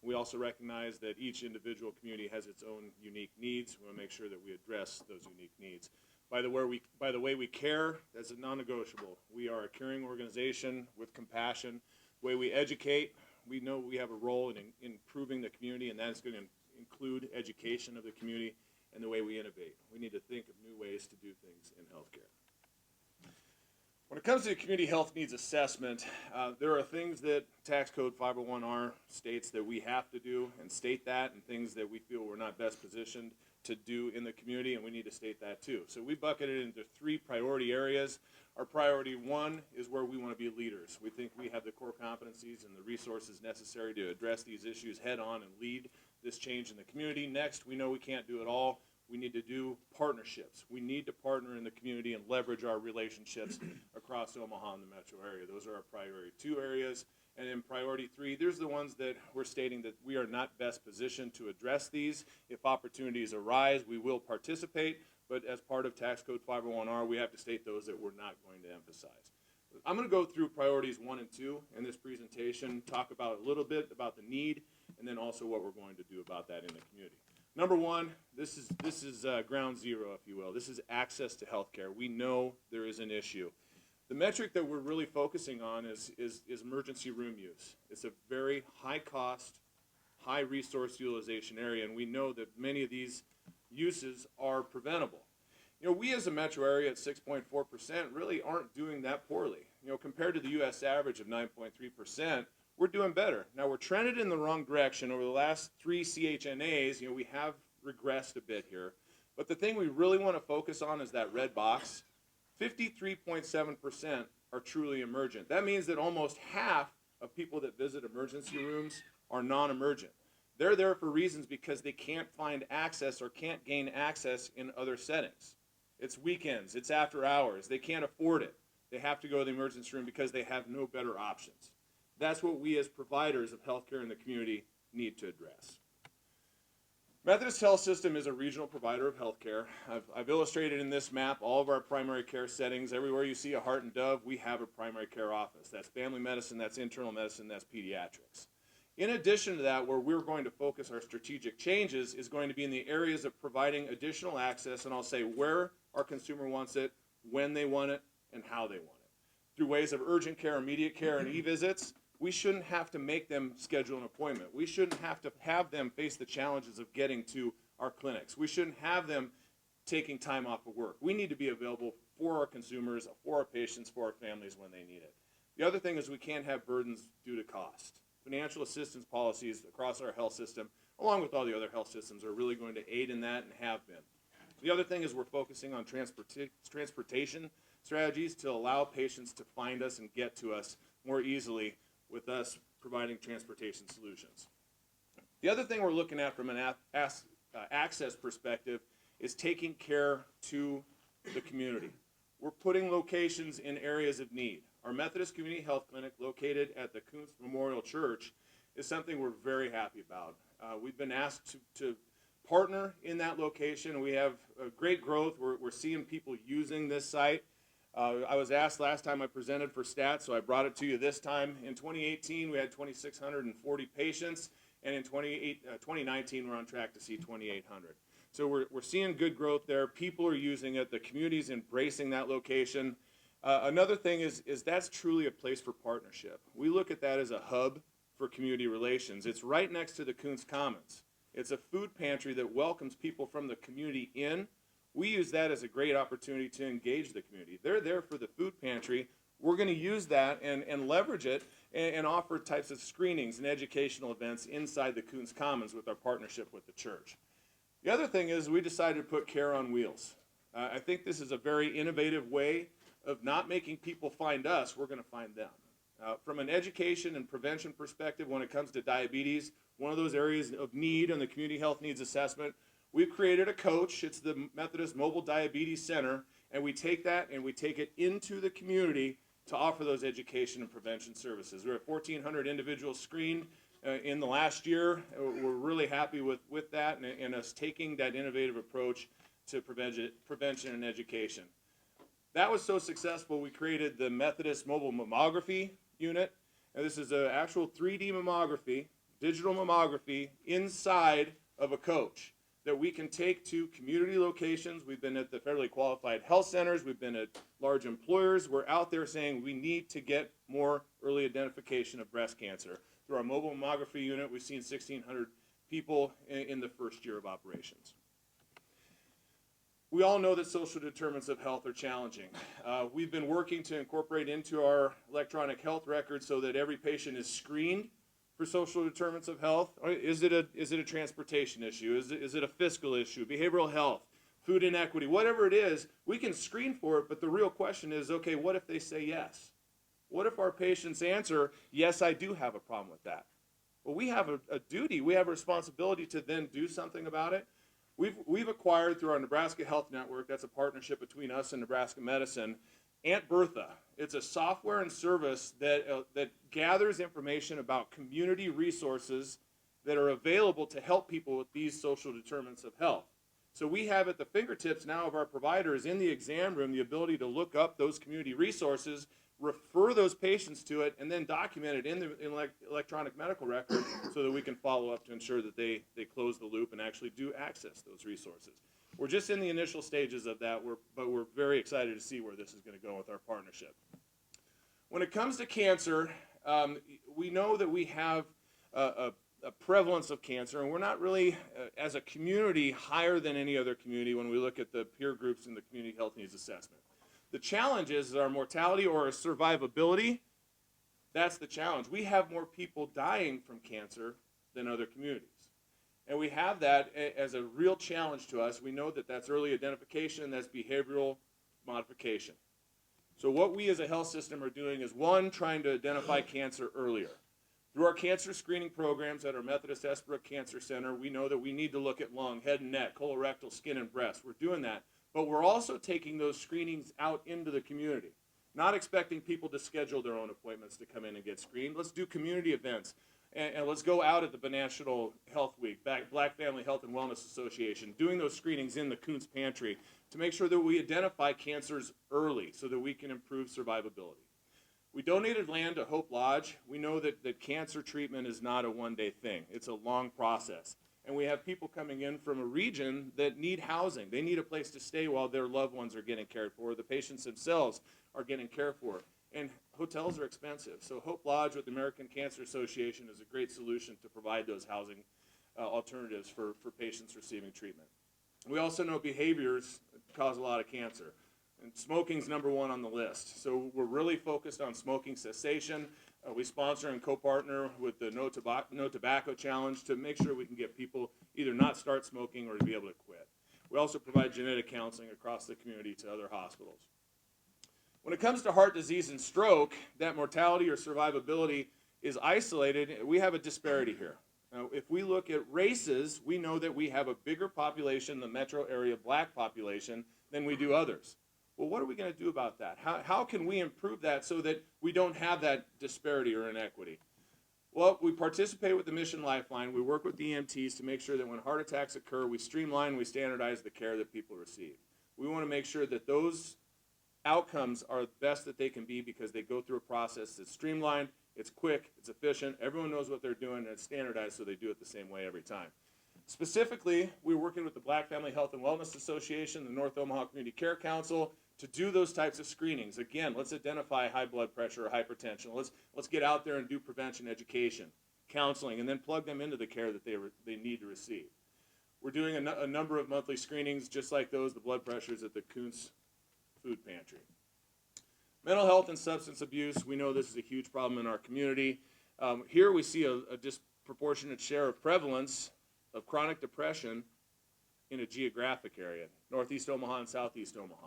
We also recognize that each individual community has its own unique needs. We want to make sure that we address those unique needs. By the way we care, that's a non-negotiable. We are a caring organization with compassion. The way we educate, we know we have a role in improving the community, and that is going to include education of the community and the way we innovate. We need to think of new ways to do things in healthcare. When it comes to community health needs assessment, there are things that Tax Code 501R states that we have to do and state that, and things that we feel we're not best positioned to do in the community, and we need to state that too. So we bucket it into 3 priority areas. Our priority 1 is where we want to be leaders. We think we have the core competencies and the resources necessary to address these issues head on and lead this change in the community. Next, we know we can't do it all. We need to do partnerships. We need to partner in the community and leverage our relationships across Omaha and the metro area. Those are our priority 2 areas. And in priority 3, there's the ones that we're stating that we are not best positioned to address these. If opportunities arise, we will participate, but as part of Tax Code 501R, we have to state those that we're not going to emphasize. I'm going to go through priorities 1 and 2 in this presentation, talk about a little bit about the need, and then also what we're going to do about that in the community. Number 1, this is ground zero, if you will. This is access to health care. We know there is an issue. The metric that we're really focusing on is emergency room use. It's a very high cost, high resource utilization area, and we know that many of these uses are preventable. You know, we as a metro area at 6.4% really aren't doing that poorly. You know, compared to the U.S. average of 9.3%, we're doing better. Now, we're trended in the wrong direction. Over the last 3 CHNAs, you know, we have regressed a bit here. But the thing we really want to focus on is that red box. 53.7% are truly emergent. That means that almost half of people that visit emergency rooms are non-emergent. They're there for reasons because they can't find access or can't gain access in other settings. It's weekends, it's after hours, they can't afford it. They have to go to the emergency room because they have no better options. That's what we as providers of healthcare in the community need to address. Methodist Health System is a regional provider of healthcare. I've illustrated in this map all of our primary care settings. Everywhere you see a Heart and Dove, we have a primary care office. That's family medicine, that's internal medicine, that's pediatrics. In addition to that, where we're going to focus our strategic changes is going to be in the areas of providing additional access, and I'll say where our consumer wants it, when they want it, and how they want it. Through ways of urgent care, immediate care, and e-visits, we shouldn't have to make them schedule an appointment. We shouldn't have to have them face the challenges of getting to our clinics. We shouldn't have them taking time off of work. We need to be available for our consumers, for our patients, for our families when they need it. The other thing is we can't have burdens due to cost. Financial assistance policies across our health system, along with all the other health systems, are really going to aid in that and have been. The other thing is we're focusing on transportation strategies to allow patients to find us and get to us more easily with us providing transportation solutions. The other thing we're looking at from an access perspective is taking care to the community. We're putting locations in areas of need. Our Methodist Community Health Clinic located at the Kuntz Memorial Church is something we're very happy about. We've been asked to partner in that location. We have great growth. We're seeing people using this site. I was asked last time I presented for stats, so I brought it to you this time. In 2018, we had 2,640 patients, and in 2019, we're on track to see 2,800. So we're seeing good growth there. People are using it. The community's embracing that location. Another thing is that's truly a place for partnership. We look at that as a hub for community relations. It's right next to the Kuntz Commons. It's a food pantry that welcomes people from the community in. We use that as a great opportunity to engage the community. They're there for the food pantry. We're going to use that and leverage it and offer types of screenings and educational events inside the Kuntz Commons with our partnership with the church. The other thing is we decided to put care on wheels. I think this is a very innovative way of not making people find us, we're going to find them. From an education and prevention perspective, when it comes to diabetes, one of those areas of need in the Community Health Needs Assessment, we've created a coach. It's the Methodist Mobile Diabetes Center, and we take that and we take it into the community to offer those education and prevention services. We're at 1,400 individuals screened in the last year. We're really happy with that and us taking that innovative approach to prevention and education. That was so successful, we created the Methodist Mobile Mammography Unit. And this is an actual 3D mammography digital mammography inside of a coach that we can take to community locations. We've been at the federally qualified health centers. We've been at large employers. We're out there saying we need to get more early identification of breast cancer. Through our mobile mammography unit, we've seen 1,600 people in the first year of operations. We all know that social determinants of health are challenging. We've been working to incorporate into our electronic health record so that every patient is screened for social determinants of health. Is it a transportation issue? Is it a fiscal issue? Behavioral health, food inequity, whatever it is, we can screen for it, but the real question is, okay, what if they say yes? What if our patients answer, yes, I do have a problem with that? Well, we have a duty, we have a responsibility to then do something about it. We've acquired through our Nebraska Health Network, that's a partnership between us and Nebraska Medicine, Aunt Bertha. It's a software and service that gathers information about community resources that are available to help people with these social determinants of health. So we have at the fingertips now of our providers in the exam room the ability to look up those community resources, refer those patients to it, and then document it in the electronic medical record so that we can follow up to ensure that they close the loop and actually do access those resources. We're just in the initial stages of that, but we're very excited to see where this is going to go with our partnership. When it comes to cancer, we know that we have a prevalence of cancer, and we're not really, as a community, higher than any other community when we look at the peer groups in the Community Health Needs Assessment. The challenge is our mortality or our survivability. That's the challenge. We have more people dying from cancer than other communities. And we have that as a real challenge to us. We know that that's early identification, that's behavioral modification. So what we as a health system are doing is, one, trying to identify cancer earlier. Through our cancer screening programs at our Methodist Esbrook Cancer Center, we know that we need to look at lung, head and neck, colorectal, skin, and breast. We're doing that. But we're also taking those screenings out into the community, not expecting people to schedule their own appointments to come in and get screened. Let's do community events, and let's go out at the National Health Week, Black Family Health and Wellness Association, doing those screenings in the Kuntz Pantry to make sure that we identify cancers early so that we can improve survivability. We donated land to Hope Lodge. We know that cancer treatment is not a one-day thing. It's a long process. And we have people coming in from a region that need housing. They need a place to stay while their loved ones are getting cared for. The patients themselves are getting cared for. And hotels are expensive. So Hope Lodge with the American Cancer Association is a great solution to provide those housing alternatives for patients receiving treatment. We also know behaviors cause a lot of cancer. And smoking's number one on the list. So we're really focused on smoking cessation. We sponsor and co-partner with the No Tobacco Challenge to make sure we can get people either not start smoking or to be able to quit. We also provide genetic counseling across the community to other hospitals. When it comes to heart disease and stroke, that mortality or survivability is isolated. We have a disparity here. Now, if we look at races, we know that we have a bigger population, the metro area black population, than we do others. Well, what are we going to do about that? How can we improve that so that we don't have that disparity or inequity? Well, we participate with the Mission Lifeline. We work with the EMTs to make sure that when heart attacks occur, we streamline, we standardize the care that people receive. We want to make sure that those outcomes are the best that they can be because they go through a process that's streamlined, it's quick, it's efficient, everyone knows what they're doing, and it's standardized so they do it the same way every time. Specifically, we're working with the Black Family Health and Wellness Association, the North Omaha Community Care Council, to do those types of screenings. Again, let's identify high blood pressure or hypertension. Let's get out there and do prevention education, counseling, and then plug them into the care that they need to receive. We're doing a number of monthly screenings just like those, the blood pressures at the Kuntz Food Pantry. Mental health and substance abuse, we know this is a huge problem in our community. Here we see a disproportionate share of prevalence of chronic depression in a geographic area, Northeast Omaha and Southeast Omaha.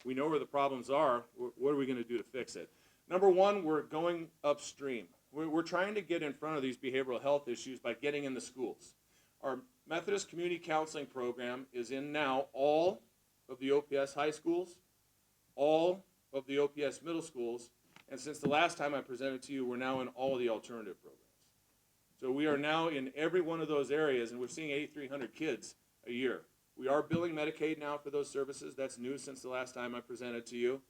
We know where the problems are. What are we going to do to fix it? Number one, we're going upstream. We're trying to get in front of these behavioral health issues by getting in the schools. Our Methodist Community Counseling Program is in now all of the OPS high schools, all of the OPS middle schools, and since the last time I presented to you, we're now in all of the alternative programs. So we are now in every one of those areas, and we're seeing 8,300 kids a year. We are billing Medicaid now for those services. That's new since the last time I presented to you.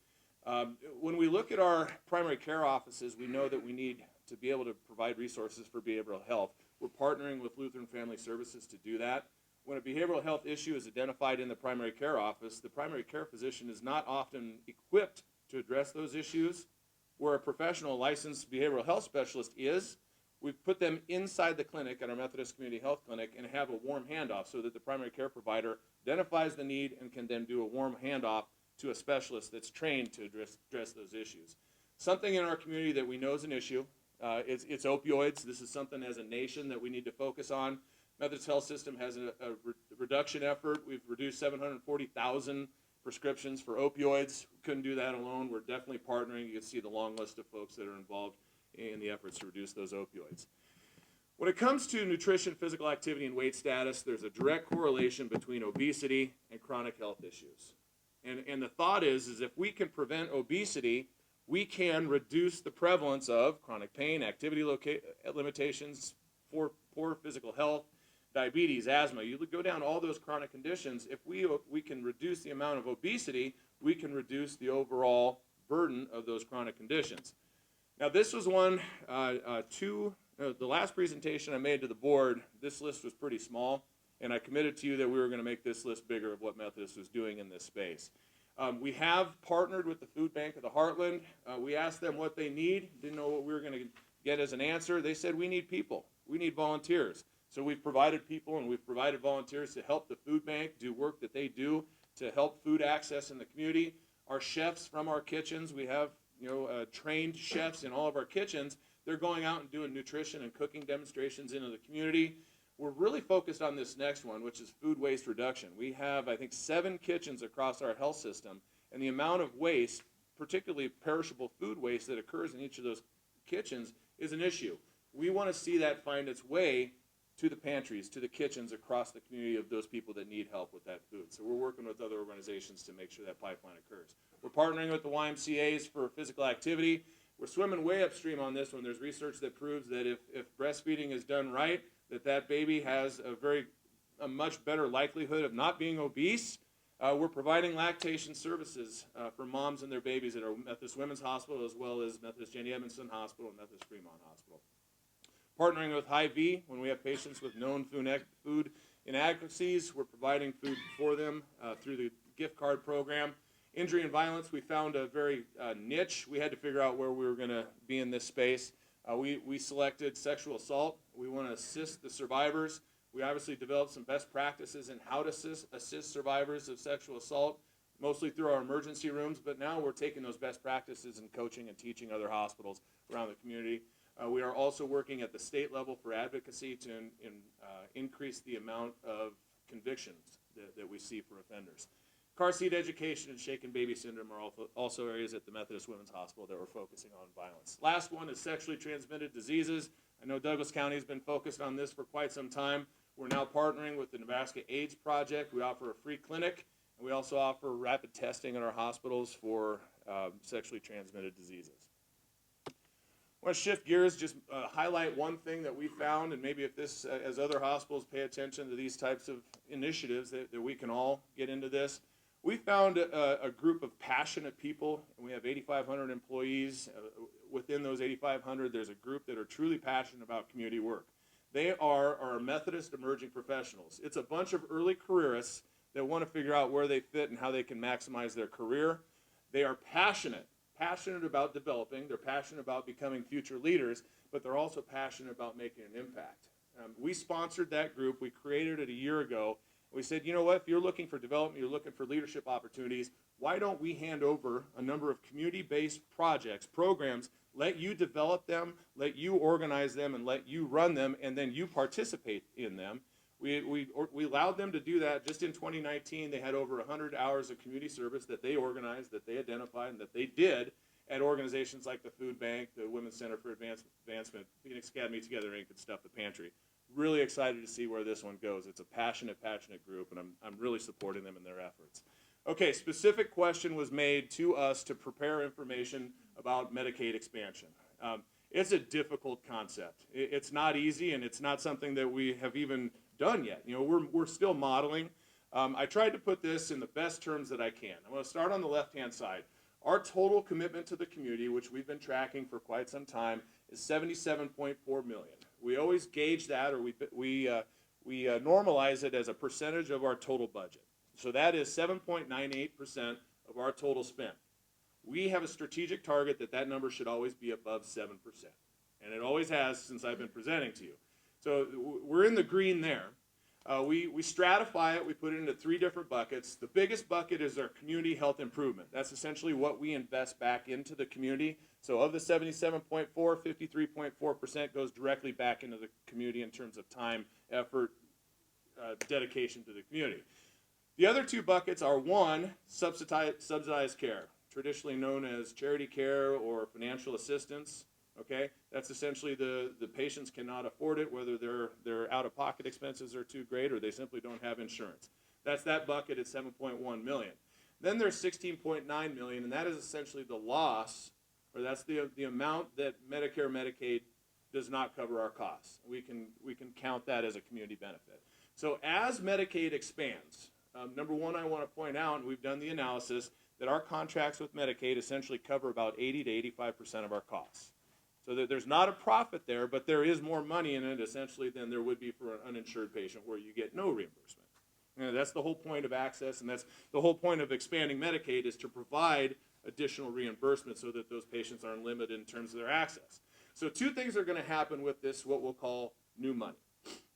When we look at our primary care offices, we know that we need to be able to provide resources for behavioral health. We're partnering with Lutheran Family Services to do that. When a behavioral health issue is identified in the primary care office, the primary care physician is not often equipped to address those issues. Where a professional licensed behavioral health specialist is, we've put them inside the clinic at our Methodist Community Health Clinic and have a warm handoff so that the primary care provider identifies the need and can then do a warm handoff to a specialist that's trained to address those issues. Something in our community that we know is an issue, it's opioids. This is something as a nation that we need to focus on. Methodist Health System has a reduction effort. We've reduced 740,000 prescriptions for opioids. We couldn't do that alone. We're definitely partnering. You can see the long list of folks that are involved in the efforts to reduce those opioids. When it comes to nutrition, physical activity, and weight status, there's a direct correlation between obesity and chronic health issues. And the thought is if we can prevent obesity, we can reduce the prevalence of chronic pain, activity limitations, poor physical health, diabetes, asthma. You go down all those chronic conditions. If we can reduce the amount of obesity, we can reduce the overall burden of those chronic conditions. Now, this was the last presentation I made to the board, this list was pretty small, and I committed to you that we were going to make this list bigger of what Methodist was doing in this space. We have partnered with the Food Bank of the Heartland. We asked them what they need, didn't know what we were going to get as an answer. They said, we need people, we need volunteers. So we've provided people and we've provided volunteers to help the food bank do work that they do to help food access in the community. Our chefs from our kitchens, we have trained chefs in all of our kitchens. They're going out and doing nutrition and cooking demonstrations into the community. We're really focused on this next one, which is food waste reduction. We have, I think, 7 kitchens across our health system, and the amount of waste, particularly perishable food waste that occurs in each of those kitchens, is an issue. We want to see that find its way to the pantries, to the kitchens across the community of those people that need help with that food. So we're working with other organizations to make sure that pipeline occurs. We're partnering with the YMCAs for physical activity. We're swimming way upstream on this one. There's research that proves that if breastfeeding is done right, that baby has a much better likelihood of not being obese. We're providing lactation services for moms and their babies at our Methodist Women's Hospital, as well as Methodist Jenny Edmondson Hospital and Methodist Fremont Hospital. Partnering with Hy-Vee, when we have patients with known food inadequacies, we're providing food for them through the gift card program. Injury and violence, we found a very niche. We had to figure out where we were going to be in this space. We selected sexual assault. We want to assist the survivors. We obviously developed some best practices in how to assist survivors of sexual assault, mostly through our emergency rooms, but now we're taking those best practices and coaching and teaching other hospitals around the community. We are also working at the state level for advocacy to increase the amount of convictions that we see for offenders. Car seat education and shaken baby syndrome are also areas at the Methodist Women's Hospital that we're focusing on violence. Last one is sexually transmitted diseases. I know Douglas County has been focused on this for quite some time. We're now partnering with the Nebraska AIDS Project. We offer a free clinic, and we also offer rapid testing in our hospitals for sexually transmitted diseases. I want to shift gears, just highlight one thing that we found, and maybe if this, as other hospitals pay attention to these types of initiatives, that we can all get into this. We found a group of passionate people, and we have 8,500 employees. Within those 8,500, there's a group that are truly passionate about community work. They are our Methodist emerging professionals. It's a bunch of early careerists that want to figure out where they fit and how they can maximize their career. They are passionate about developing. They're passionate about becoming future leaders, but they're also passionate about making an impact. We sponsored that group. We created it a year ago. We said, you know what, if you're looking for development, you're looking for leadership opportunities, why don't we hand over a number of community-based projects, programs, let you develop them, let you organize them, and let you run them, and then you participate in them. We allowed them to do that. Just in 2019, they had over 100 hours of community service that they organized, that they identified, and that they did at organizations like the Food Bank, the Women's Center for Advancement, Phoenix Academy Together Inc., and Stuff the Pantry. Really excited to see where this one goes. It's a passionate group, and I'm really supporting them in their efforts. Okay, specific question was made to us to prepare information about Medicaid expansion. It's a difficult concept. It's not easy, and it's not something that we have even done yet. You know, we're still modeling. I tried to put this in the best terms that I can. I'm going to start on the left-hand side. Our total commitment to the community, which we've been tracking for quite some time, is $77.4 million. We always gauge that, or we normalize it as a percentage of our total budget. So that is 7.98% of our total spend. We have a strategic target that number should always be above 7%. And it always has since I've been presenting to you. So we're in the green there. We stratify it. We put it into 3 different buckets. The biggest bucket is our community health improvement. That's essentially what we invest back into the community. So of the 77.4, 53.4% goes directly back into the community in terms of time, effort, dedication to the community. The other 2 buckets are, 1, subsidized care, traditionally known as charity care or financial assistance. Okay, that's essentially the patients cannot afford it, whether their out-of-pocket expenses are too great or they simply don't have insurance. That's that bucket at $7.1 million. Then there's $16.9 million, and that is essentially the loss, or that's the amount that Medicare, Medicaid does not cover our costs. We can count that as a community benefit. So as Medicaid expands, number one, I want to point out, and we've done the analysis, that our contracts with Medicaid essentially cover about 80 to 85% of our costs. So that there's not a profit there, but there is more money in it essentially than there would be for an uninsured patient where you get no reimbursement. And that's the whole point of access, and that's the whole point of expanding Medicaid, is to provide additional reimbursement so that those patients aren't limited in terms of their access. So 2 things are going to happen with this, what we'll call new money.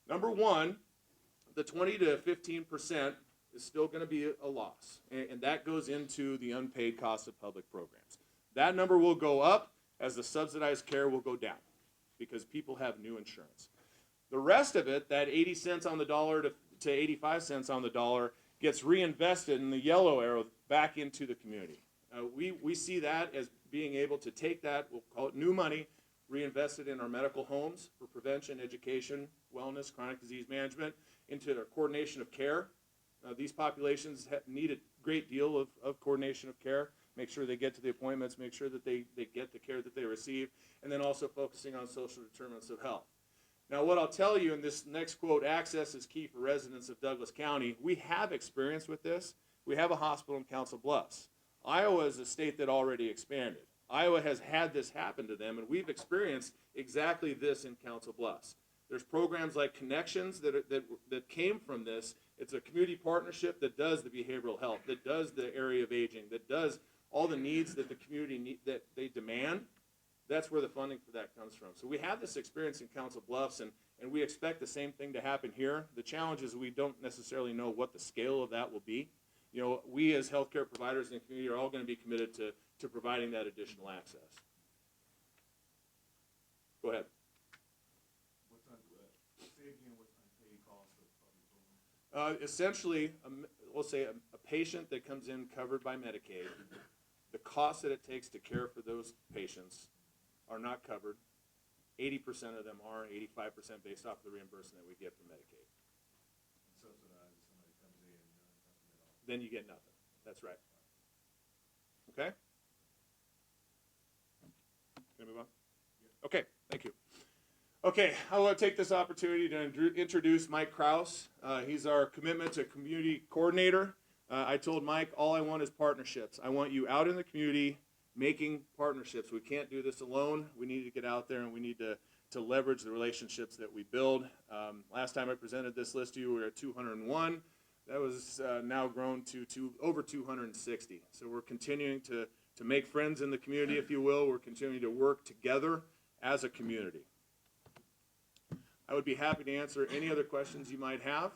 Number 1, the 20 to 15% is still going to be a loss, and that goes into the unpaid cost of public programs. That number will go up as the subsidized care will go down because people have new insurance. The rest of it, that 80 cents on the dollar to 85 cents on the dollar, gets reinvested in the yellow arrow back into the community. We see that as being able to take that, we'll call it new money, reinvest it in our medical homes for prevention, education, wellness, chronic disease management, into their coordination of care. These populations need a great deal of coordination of care. Make sure they get to the appointments, make sure that they get the care that they receive, and then also focusing on social determinants of health. Now, what I'll tell you in this next quote, access is key for residents of Douglas County. We have experience with this. We have a hospital in Council Bluffs. Iowa is a state that already expanded. Iowa has had this happen to them, and we've experienced exactly this in Council Bluffs. There's programs like Connections that came from this. It's a community partnership that does the behavioral health, that does the area of aging, that does all the needs that the community that they demand. That's where the funding for that comes from. So we have this experience in Council Bluffs, and we expect the same thing to happen here. The challenge is we don't necessarily know what the scale of that will be. You know, we as healthcare providers in the community are all going to be committed to providing that additional access. Go ahead. Say again what's unpaid cost of public programs? Essentially, we'll say a patient that comes in covered by Medicaid, the cost that it takes to care for those patients are not covered. 80% of them are, 85% based off the reimbursement that we get from Medicaid. And subsidized if somebody comes in and nothing at all. Then you get nothing. That's right. Okay? Can I move on? Yeah. Okay, thank you. Okay, I want to take this opportunity to introduce Mike Krause. He's our commitment to community coordinator. I told Mike, all I want is partnerships. I want you out in the community making partnerships. We can't do this alone. We need to get out there, and we need to leverage the relationships that we build. Last time I presented this list to you, we were at 201. That was now grown to over 260. So we're continuing to make friends in the community, if you will. We're continuing to work together as a community. I would be happy to answer any other questions you might have.